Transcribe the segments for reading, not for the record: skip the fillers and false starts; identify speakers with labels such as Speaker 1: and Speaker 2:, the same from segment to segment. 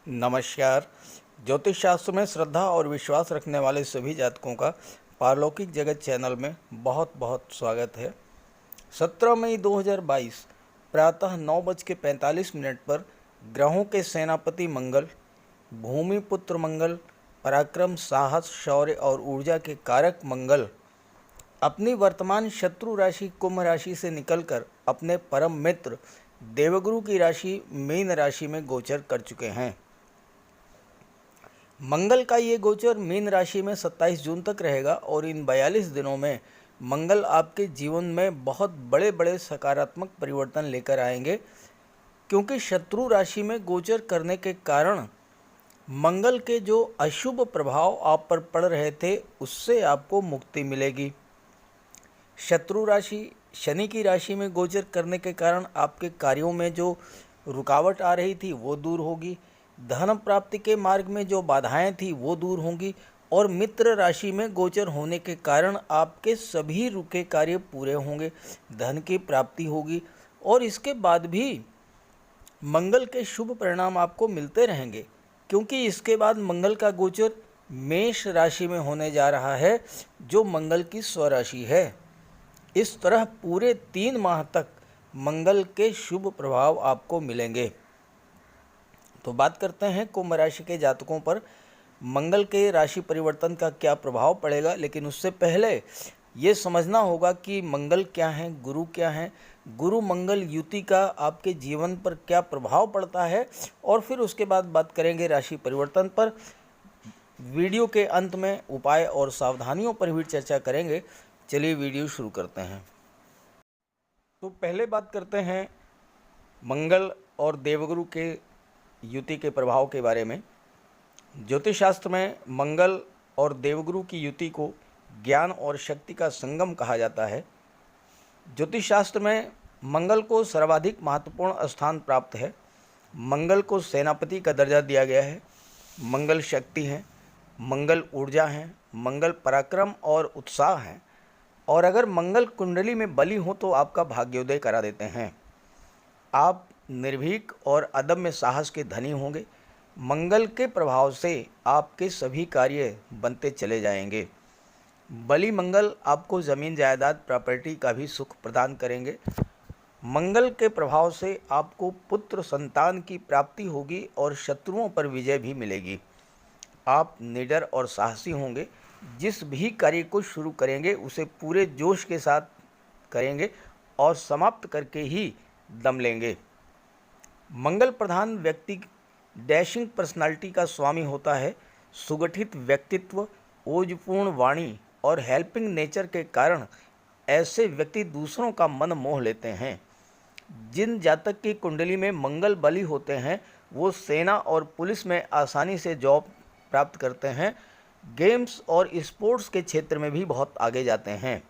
Speaker 1: नमस्कार। ज्योतिष शास्त्र में श्रद्धा और विश्वास रखने वाले सभी जातकों का पारलौकिक जगत चैनल में बहुत बहुत स्वागत है। 17 मई 2022 प्रातः 9:45 पर ग्रहों के सेनापति मंगल, भूमि पुत्र मंगल, पराक्रम, साहस, शौर्य और ऊर्जा के कारक मंगल अपनी वर्तमान शत्रु राशि कुंभ राशि से निकलकर अपने परम मित्र देवगुरु की राशि मीन राशि में गोचर कर चुके हैं। मंगल का ये गोचर मीन राशि में 27 जून तक रहेगा और इन 42 दिनों में मंगल आपके जीवन में बहुत बड़े बड़े सकारात्मक परिवर्तन लेकर आएंगे, क्योंकि शत्रु राशि में गोचर करने के कारण मंगल के जो अशुभ प्रभाव आप पर पड़ रहे थे उससे आपको मुक्ति मिलेगी। शत्रु राशि शनि की राशि में गोचर करने के कारण आपके कार्यों में जो रुकावट आ रही थी वो दूर होगी, धन प्राप्ति के मार्ग में जो बाधाएं थी वो दूर होंगी और मित्र राशि में गोचर होने के कारण आपके सभी रुके कार्य पूरे होंगे, धन की प्राप्ति होगी और इसके बाद भी मंगल के शुभ परिणाम आपको मिलते रहेंगे, क्योंकि इसके बाद मंगल का गोचर मेष राशि में होने जा रहा है जो मंगल की स्वराशि है। इस तरह पूरे 3 माह तक मंगल के शुभ प्रभाव आपको मिलेंगे। तो बात करते हैं कुंभ राशि के जातकों पर मंगल के राशि परिवर्तन का क्या प्रभाव पड़ेगा, लेकिन उससे पहले ये समझना होगा कि मंगल क्या है, गुरु क्या है, गुरु मंगल युति का आपके जीवन पर क्या प्रभाव पड़ता है और फिर उसके बाद बात करेंगे राशि परिवर्तन पर। वीडियो के अंत में उपाय और सावधानियों पर भी चर्चा करेंगे। चलिए वीडियो शुरू करते हैं। तो पहले बात करते हैं मंगल और देवगुरु के युति के प्रभाव के बारे में। ज्योतिष शास्त्र में मंगल और देवगुरु की युति को ज्ञान और शक्ति का संगम कहा जाता है। ज्योतिष शास्त्र में मंगल को सर्वाधिक महत्वपूर्ण स्थान प्राप्त है। मंगल को सेनापति का दर्जा दिया गया है। मंगल शक्ति है, मंगल ऊर्जा है, मंगल पराक्रम और उत्साह है और अगर मंगल कुंडली में बली हो तो आपका भाग्योदय करा देते हैं। आप निर्भीक और अदम्य साहस के धनी होंगे। मंगल के प्रभाव से आपके सभी कार्य बनते चले जाएंगे। बली मंगल आपको ज़मीन जायदाद प्रॉपर्टी का भी सुख प्रदान करेंगे। मंगल के प्रभाव से आपको पुत्र संतान की प्राप्ति होगी और शत्रुओं पर विजय भी मिलेगी। आप निडर और साहसी होंगे। जिस भी कार्य को शुरू करेंगे उसे पूरे जोश के साथ करेंगे और समाप्त करके ही दम लेंगे। मंगल प्रधान व्यक्ति डैशिंग पर्सनालिटी का स्वामी होता है। सुगठित व्यक्तित्व, ओजपूर्ण वाणी और हेल्पिंग नेचर के कारण ऐसे व्यक्ति दूसरों का मन मोह लेते हैं। जिन जातक की कुंडली में मंगल बली होते हैं वो सेना और पुलिस में आसानी से जॉब प्राप्त करते हैं। गेम्स और स्पोर्ट्स के क्षेत्र में भी बहुत आगे जाते हैं।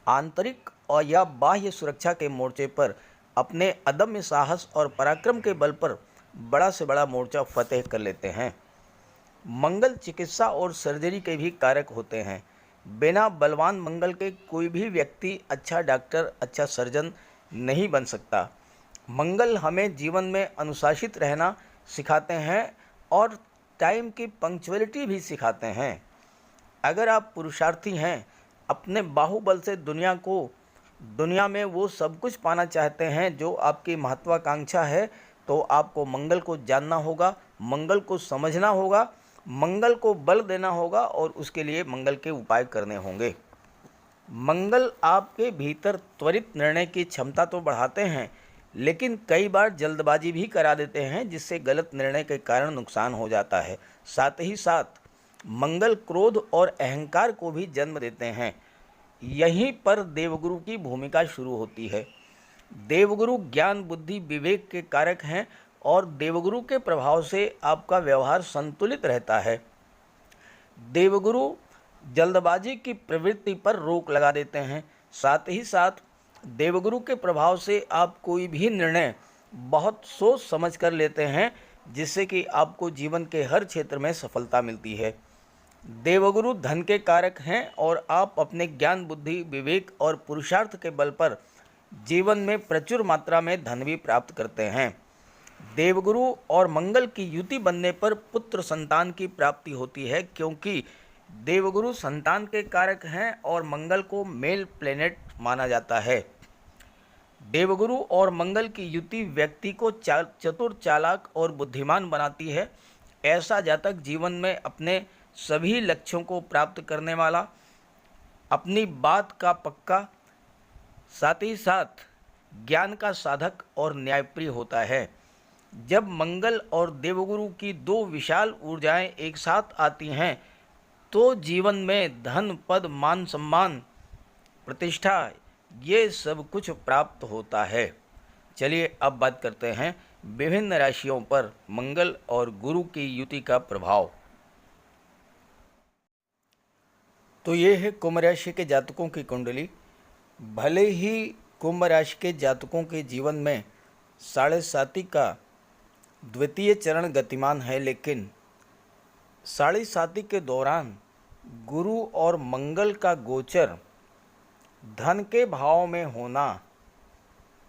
Speaker 1: आंतरिक और या बाह्य सुरक्षा के मोर्चे पर अपने अदम्य साहस और पराक्रम के बल पर बड़ा से बड़ा मोर्चा फतेह कर लेते हैं। मंगल चिकित्सा और सर्जरी के भी कारक होते हैं। बिना बलवान मंगल के कोई भी व्यक्ति अच्छा डॉक्टर, अच्छा सर्जन नहीं बन सकता। मंगल हमें जीवन में अनुशासित रहना सिखाते हैं और टाइम की पंक्चुअलिटी भी सिखाते हैं। अगर आप पुरुषार्थी हैं, अपने बाहुबल से दुनिया में वो सब कुछ पाना चाहते हैं जो आपकी महत्वाकांक्षा है, तो आपको मंगल को जानना होगा, मंगल को समझना होगा, मंगल को बल देना होगा और उसके लिए मंगल के उपाय करने होंगे। मंगल आपके भीतर त्वरित निर्णय की क्षमता तो बढ़ाते हैं, लेकिन कई बार जल्दबाजी भी करा देते हैं जिससे गलत निर्णय के कारण नुकसान हो जाता है। साथ ही साथ मंगल क्रोध और अहंकार को भी जन्म देते हैं। यहीं पर देवगुरु की भूमिका शुरू होती है। देवगुरु ज्ञान, बुद्धि, विवेक के कारक हैं और देवगुरु के प्रभाव से आपका व्यवहार संतुलित रहता है। देवगुरु जल्दबाजी की प्रवृत्ति पर रोक लगा देते हैं। साथ ही साथ देवगुरु के प्रभाव से आप कोई भी निर्णय बहुत सोच समझ कर लेते हैं, जिससे कि आपको जीवन के हर क्षेत्र में सफलता मिलती है। देवगुरु धन के कारक हैं और आप अपने ज्ञान, बुद्धि, विवेक और पुरुषार्थ के बल पर जीवन में प्रचुर मात्रा में धन भी प्राप्त करते हैं। देवगुरु और मंगल की युति बनने पर पुत्र संतान की प्राप्ति होती है, क्योंकि देवगुरु संतान के कारक हैं और मंगल को मेल प्लेनेट माना जाता है। देवगुरु और मंगल की युति व्यक्ति को चतुर, चालाक और बुद्धिमान बनाती है। ऐसा जातक जीवन में अपने सभी लक्ष्यों को प्राप्त करने वाला, अपनी बात का पक्का, साथ ही साथ ज्ञान का साधक और न्यायप्रिय होता है। जब मंगल और देवगुरु की दो विशाल ऊर्जाएं एक साथ आती हैं तो जीवन में धन, पद, मान, सम्मान, प्रतिष्ठा, ये सब कुछ प्राप्त होता है। चलिए अब बात करते हैं विभिन्न राशियों पर मंगल और गुरु की युति का प्रभाव। तो ये है कुंभ राशि के जातकों की कुंडली। भले ही कुंभ राशि के जातकों के जीवन में साढ़े साती का द्वितीय चरण गतिमान है, लेकिन साढ़े साती के दौरान गुरु और मंगल का गोचर धन के भाव में होना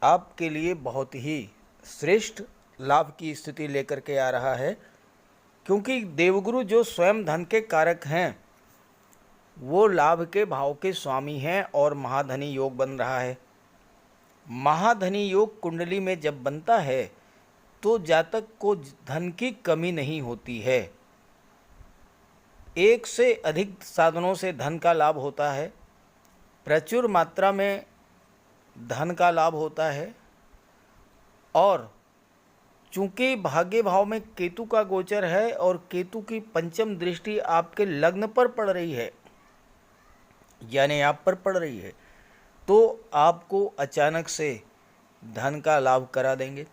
Speaker 1: आपके लिए बहुत ही श्रेष्ठ लाभ की स्थिति लेकर के आ रहा है, क्योंकि देवगुरु जो स्वयं धन के कारक हैं वो लाभ के भाव के स्वामी हैं और महाधनी योग बन रहा है। महाधनी योग कुंडली में जब बनता है तो जातक को धन की कमी नहीं होती है। एक से अधिक साधनों से धन का लाभ होता है, प्रचुर मात्रा में धन का लाभ होता है। और चूंकि भाग्य भाव में केतु का गोचर है और केतु की पंचम दृष्टि आपके लग्न पर पड़ रही है, यानी आप पर पड़ रही है, तो आपको अचानक से धन का लाभ करा देंगे।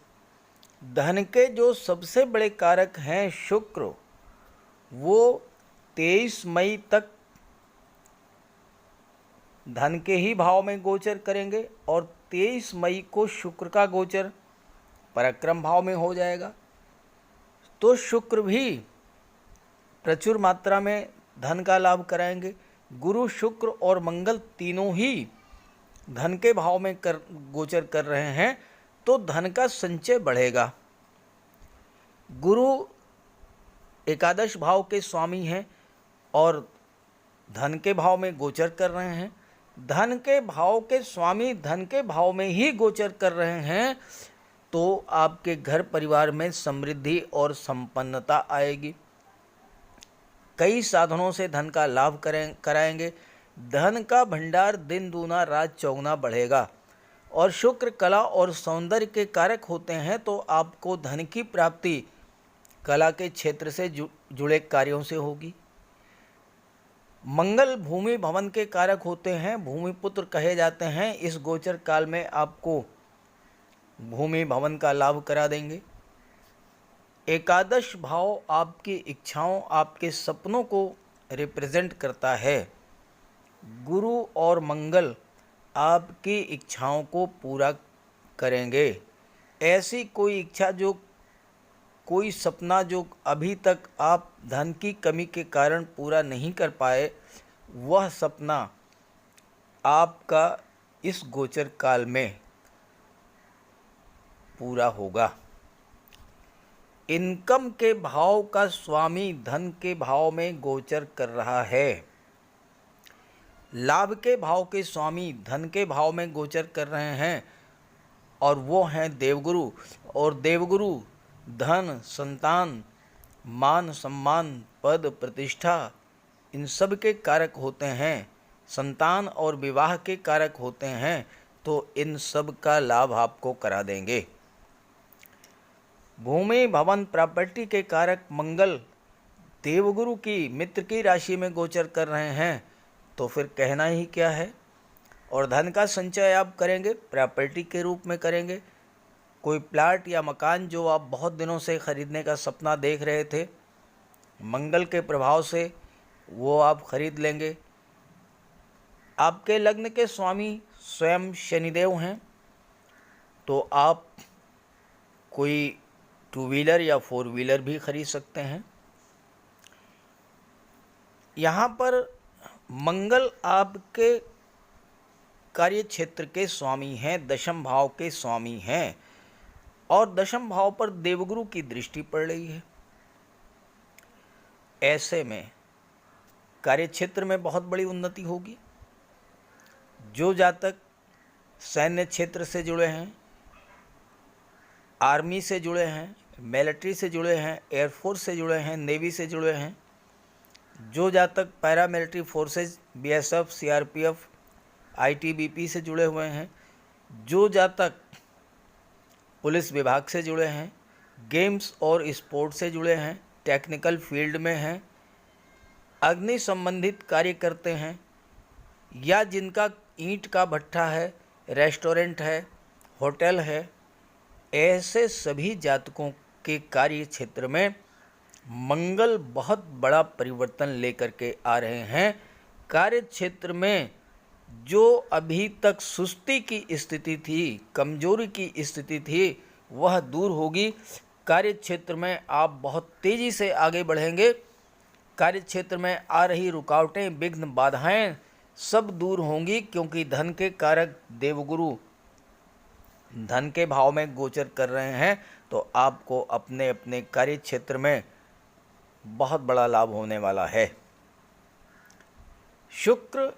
Speaker 1: धन के जो सबसे बड़े कारक हैं शुक्र, वो 23 मई तक धन के ही भाव में गोचर करेंगे और 23 मई को शुक्र का गोचर पराक्रम भाव में हो जाएगा। तो शुक्र भी प्रचुर मात्रा में धन का लाभ कराएंगे। गुरु, शुक्र और मंगल तीनों ही धन के भाव में गोचर कर रहे हैं, तो धन का संचय बढ़ेगा। गुरु एकादश भाव के स्वामी हैं और धन के भाव में गोचर कर रहे हैं। धन के भाव के स्वामी धन के भाव में ही गोचर कर रहे हैं, तो आपके घर परिवार में समृद्धि और संपन्नता आएगी। कई साधनों से धन का लाभ कराएंगे। धन का भंडार दिन दूना रात चौगुना बढ़ेगा। और शुक्र कला और सौंदर्य के कारक होते हैं, तो आपको धन की प्राप्ति कला के क्षेत्र से जुड़े कार्यों से होगी। मंगल भूमि भवन के कारक होते हैं, भूमि पुत्र कहे जाते हैं। इस गोचर काल में आपको भूमि भवन का लाभ करा देंगे। एकादश भाव आपकी इच्छाओं, आपके सपनों को रिप्रेजेंट करता है। गुरु और मंगल आपकी इच्छाओं को पूरा करेंगे। ऐसी कोई इच्छा, जो कोई सपना जो अभी तक आप धन की कमी के कारण पूरा नहीं कर पाए, वह सपना आपका इस गोचर काल में पूरा होगा। इनकम के भाव का स्वामी धन के भाव में गोचर कर रहा है। लाभ के भाव के स्वामी धन के भाव में गोचर कर रहे हैं और वो हैं देवगुरु। और देवगुरु धन, संतान, मान, सम्मान, पद, प्रतिष्ठा, इन सब के कारक होते हैं। संतान और विवाह के कारक होते हैं, तो इन सब का लाभ आपको करा देंगे। भूमि भवन प्रॉपर्टी के कारक मंगल देवगुरु की मित्र की राशि में गोचर कर रहे हैं, तो फिर कहना ही क्या है। और धन का संचय आप करेंगे, प्रॉपर्टी के रूप में करेंगे। कोई प्लाट या मकान जो आप बहुत दिनों से खरीदने का सपना देख रहे थे, मंगल के प्रभाव से वो आप खरीद लेंगे। आपके लग्न के स्वामी स्वयं शनिदेव हैं, तो आप कोई 2 व्हीलर या 4 व्हीलर भी खरीद सकते हैं। यहाँ पर मंगल आपके कार्य क्षेत्र के स्वामी हैं, दशम भाव के स्वामी हैं। और दशम भाव पर देवगुरु की दृष्टि पड़ रही है। ऐसे में कार्य क्षेत्र में बहुत बड़ी उन्नति होगी। जो जातक सैन्य क्षेत्र से जुड़े हैं, आर्मी से जुड़े हैं, मिलिट्री से जुड़े हैं, एयरफोर्स से जुड़े हैं, नेवी से जुड़े हैं, जो जातक paramilitary forces BSF, CRPF, ITBP से जुड़े हुए हैं, जो जातक पुलिस विभाग से जुड़े हैं, गेम्स और स्पोर्ट से जुड़े हैं, टेक्निकल फील्ड में हैं, अग्नि संबंधित कार्य करते हैं, या जिनका ईंट का भट्ठा है, रेस्टोरेंट है, होटल है, ऐसे सभी जातकों के कार्य क्षेत्र में मंगल बहुत बड़ा परिवर्तन लेकर के आ रहे हैं। कार्य क्षेत्र में जो अभी तक सुस्ती की स्थिति थी, कमजोरी की स्थिति थी, वह दूर होगी। कार्य क्षेत्र में आप बहुत तेज़ी से आगे बढ़ेंगे। कार्य क्षेत्र में आ रही रुकावटें, विघ्न, बाधाएं सब दूर होंगी, क्योंकि धन के कारक देवगुरु धन के भाव में गोचर कर रहे हैं। तो आपको अपने अपने कार्य क्षेत्र में बहुत बड़ा लाभ होने वाला है। शुक्र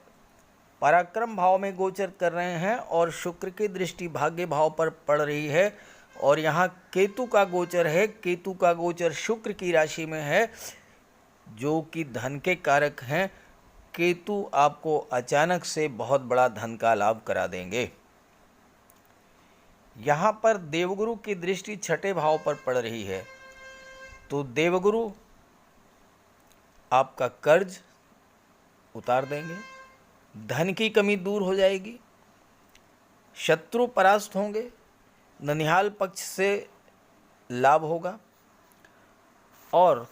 Speaker 1: पराक्रम भाव में गोचर कर रहे हैं और शुक्र की दृष्टि भाग्य भाव पर पड़ रही है। और यहाँ केतु का गोचर है। केतु का गोचर शुक्र की राशि में है, जो कि धन के कारक हैं। केतु आपको अचानक से बहुत बड़ा धन का लाभ करा देंगे। यहाँ पर देवगुरु की दृष्टि छठे भाव पर पड़ रही है, तो देवगुरु आपका कर्ज उतार देंगे, धन की कमी दूर हो जाएगी, शत्रु परास्त होंगे, ननिहाल पक्ष से लाभ होगा। और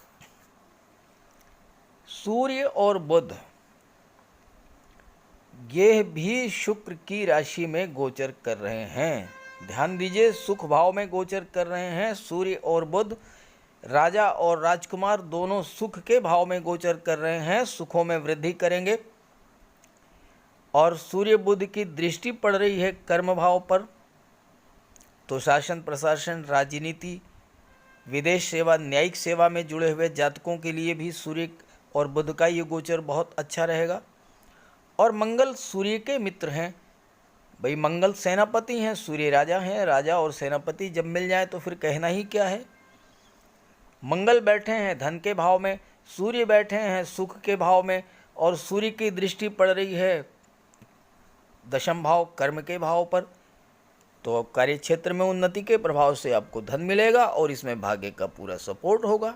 Speaker 1: सूर्य और बुध ये भी शुक्र की राशि में गोचर कर रहे हैं। ध्यान दीजिए, सुख भाव में गोचर कर रहे हैं। सूर्य और बुध, राजा और राजकुमार दोनों सुख के भाव में गोचर कर रहे हैं, सुखों में वृद्धि करेंगे। और सूर्य बुध की दृष्टि पड़ रही है कर्म भाव पर, तो शासन प्रशासन, राजनीति, विदेश सेवा, न्यायिक सेवा में जुड़े हुए जातकों के लिए भी सूर्य और बुध का ये गोचर बहुत अच्छा रहेगा। और मंगल सूर्य के मित्र हैं। भाई मंगल सेनापति हैं, सूर्य राजा हैं। राजा और सेनापति जब मिल जाए तो फिर कहना ही क्या है। मंगल बैठे हैं धन के भाव में, सूर्य बैठे हैं सुख के भाव में, और सूर्य की दृष्टि पड़ रही है दशम भाव कर्म के भाव पर। तो कार्य क्षेत्र में उन्नति के प्रभाव से आपको धन मिलेगा और इसमें भाग्य का पूरा सपोर्ट होगा।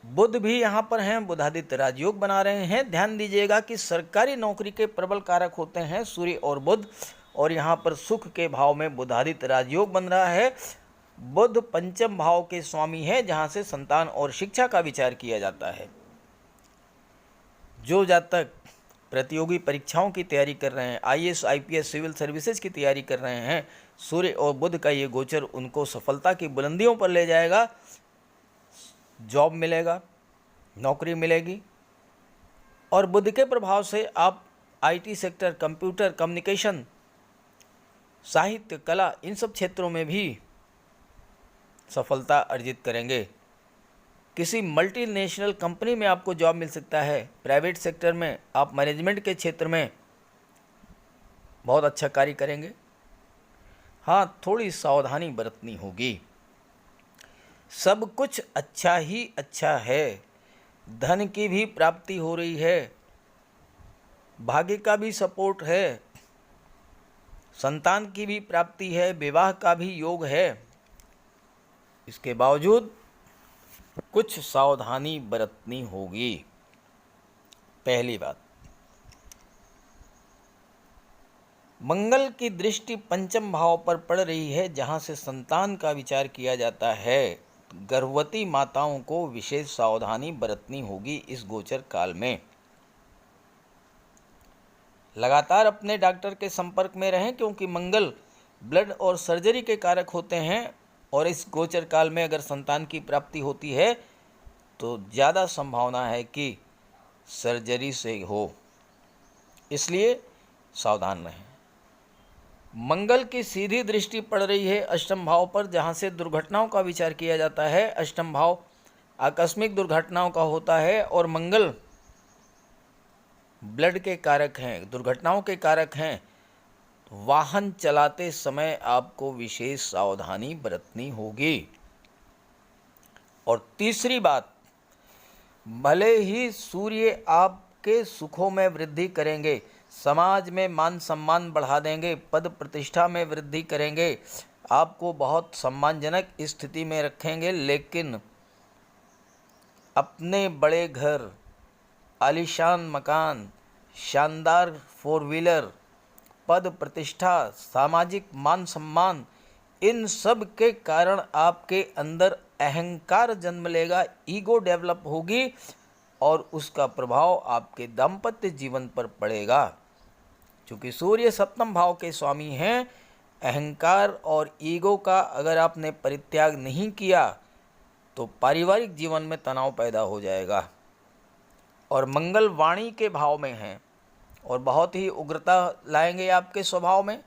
Speaker 1: बुध भी यहाँ पर हैं, बुधादित्य राजयोग बना रहे हैं। ध्यान दीजिएगा कि सरकारी नौकरी के प्रबल कारक होते हैं सूर्य और बुध, और यहाँ पर सुख के भाव में बुधादित्य राजयोग बन रहा है। बुध पंचम भाव के स्वामी है, जहाँ से संतान और शिक्षा का विचार किया जाता है। जो जातक प्रतियोगी परीक्षाओं की तैयारी कर रहे हैं, आईएएस, आईपीएस, सिविल सर्विसेज की तैयारी कर रहे हैं, सूर्य और बुध का ये गोचर उनको सफलता की बुलंदियों पर ले जाएगा। जॉब मिलेगा, नौकरी मिलेगी। और बुध के प्रभाव से आप आईटी सेक्टर, कंप्यूटर, कम्युनिकेशन, साहित्य, कला, इन सब क्षेत्रों में भी सफलता अर्जित करेंगे। किसी मल्टीनेशनल कंपनी में आपको जॉब मिल सकता है। प्राइवेट सेक्टर में आप मैनेजमेंट के क्षेत्र में बहुत अच्छा कार्य करेंगे। हाँ, थोड़ी सावधानी बरतनी होगी। सब कुछ अच्छा ही अच्छा है। धन की भी प्राप्ति हो रही है, भाग्य का भी सपोर्ट है, संतान की भी प्राप्ति है, विवाह का भी योग है। इसके बावजूद कुछ सावधानी बरतनी होगी। पहली बात, मंगल की दृष्टि पंचम भाव पर पड़ रही है, जहां से संतान का विचार किया जाता है। गर्भवती माताओं को विशेष सावधानी बरतनी होगी इस गोचर काल में। लगातार अपने डॉक्टर के संपर्क में रहें, क्योंकि मंगल ब्लड और सर्जरी के कारक होते हैं। और इस गोचर काल में अगर संतान की प्राप्ति होती है तो ज़्यादा संभावना है कि सर्जरी से हो, इसलिए सावधान रहें। मंगल की सीधी दृष्टि पड़ रही है अष्टम भाव पर, जहाँ से दुर्घटनाओं का विचार किया जाता है। अष्टम भाव आकस्मिक दुर्घटनाओं का होता है और मंगल ब्लड के कारक हैं, दुर्घटनाओं के कारक हैं। वाहन चलाते समय आपको विशेष सावधानी बरतनी होगी। और तीसरी बात, भले ही सूर्य आपके सुखों में वृद्धि करेंगे, समाज में मान सम्मान बढ़ा देंगे, पद प्रतिष्ठा में वृद्धि करेंगे, आपको बहुत सम्मानजनक स्थिति में रखेंगे, लेकिन अपने बड़े घर, आलीशान मकान, शानदार फोर व्हीलर, पद प्रतिष्ठा, सामाजिक मान सम्मान, इन सब के कारण आपके अंदर अहंकार जन्म लेगा, ईगो डेवलप होगी और उसका प्रभाव आपके दाम्पत्य जीवन पर पड़ेगा। क्योंकि सूर्य सप्तम भाव के स्वामी हैं, अहंकार और ईगो का अगर आपने परित्याग नहीं किया तो पारिवारिक जीवन में तनाव पैदा हो जाएगा। और मंगल वाणी के भाव में हैं और बहुत ही उग्रता लाएंगे आपके स्वभाव में,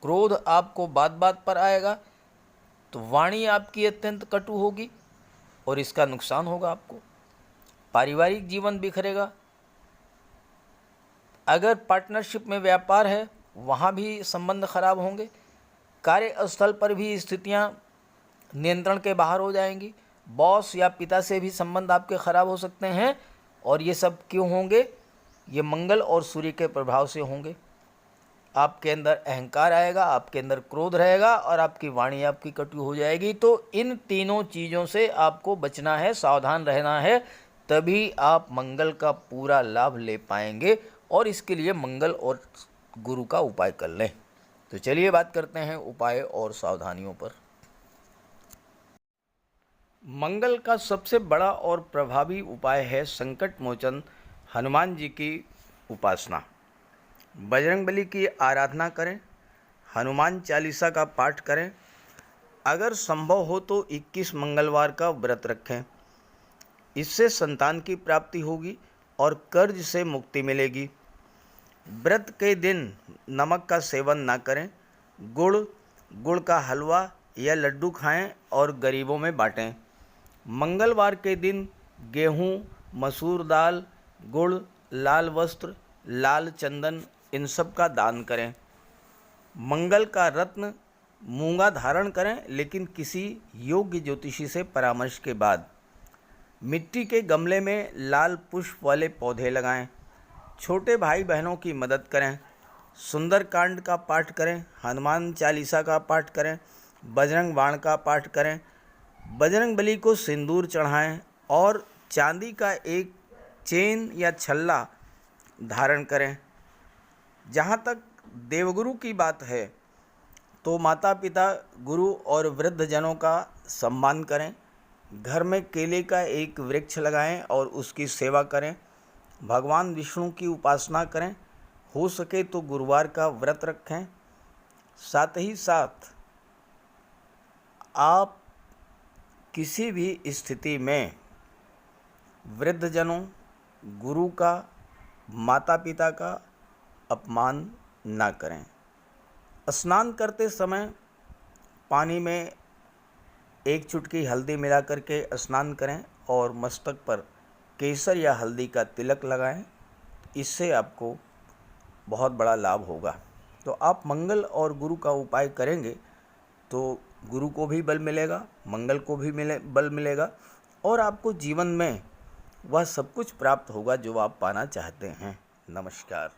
Speaker 1: क्रोध आपको बात बात पर आएगा, तो वाणी आपकी अत्यंत कटु होगी और इसका नुकसान होगा आपको। पारिवारिक जीवन बिखरेगा। अगर पार्टनरशिप में व्यापार है वहाँ भी संबंध खराब होंगे। कार्यस्थल पर भी स्थितियाँ नियंत्रण के बाहर हो जाएंगी। बॉस या पिता से भी संबंध आपके खराब हो सकते हैं। और ये सब क्यों होंगे? ये मंगल और सूर्य के प्रभाव से होंगे। आपके अंदर अहंकार आएगा, आपके अंदर क्रोध रहेगा और आपकी वाणी आपकी कटु हो जाएगी। तो इन तीनों चीज़ों से आपको बचना है, सावधान रहना है, तभी आप मंगल का पूरा लाभ ले पाएंगे। और इसके लिए मंगल और गुरु का उपाय कर लें। तो चलिए बात करते हैं उपाय और सावधानियों पर। मंगल का सबसे बड़ा और प्रभावी उपाय है संकट मोचन हनुमान जी की उपासना। बजरंगबली की आराधना करें, हनुमान चालीसा का पाठ करें। अगर संभव हो तो 21 मंगलवार का व्रत रखें। इससे संतान की प्राप्ति होगी और कर्ज से मुक्ति मिलेगी। व्रत के दिन नमक का सेवन ना करें। गुड़ का हलवा या लड्डू खाएं और गरीबों में बांटें। मंगलवार के दिन गेहूं, मसूर दाल, गुड़, लाल वस्त्र, लाल चंदन, इन सब का दान करें। मंगल का रत्न मूंगा धारण करें, लेकिन किसी योग्य ज्योतिषी से परामर्श के बाद। मिट्टी के गमले में लाल पुष्प वाले पौधे लगाएं। छोटे भाई बहनों की मदद करें। सुंदरकांड का पाठ करें, हनुमान चालीसा का पाठ करें, बजरंग बाण का पाठ करें। बजरंगबली को सिंदूर चढ़ाएं और चांदी का एक चेन या छल्ला धारण करें। जहाँ तक देवगुरु की बात है तो माता पिता, गुरु और वृद्धजनों का सम्मान करें। घर में केले का एक वृक्ष लगाएं और उसकी सेवा करें। भगवान विष्णु की उपासना करें। हो सके तो गुरुवार का व्रत रखें। साथ ही साथ आप किसी भी स्थिति में वृद्धजनों, गुरु का, माता पिता का अपमान ना करें। स्नान करते समय पानी में एक चुटकी हल्दी मिला करके स्नान करें और मस्तक पर केसर या हल्दी का तिलक लगाएं। इससे आपको बहुत बड़ा लाभ होगा। तो आप मंगल और गुरु का उपाय करेंगे तो गुरु को भी बल मिलेगा, मंगल को भी बल मिलेगा और आपको जीवन में वह सब कुछ प्राप्त होगा जो आप पाना चाहते हैं। नमस्कार।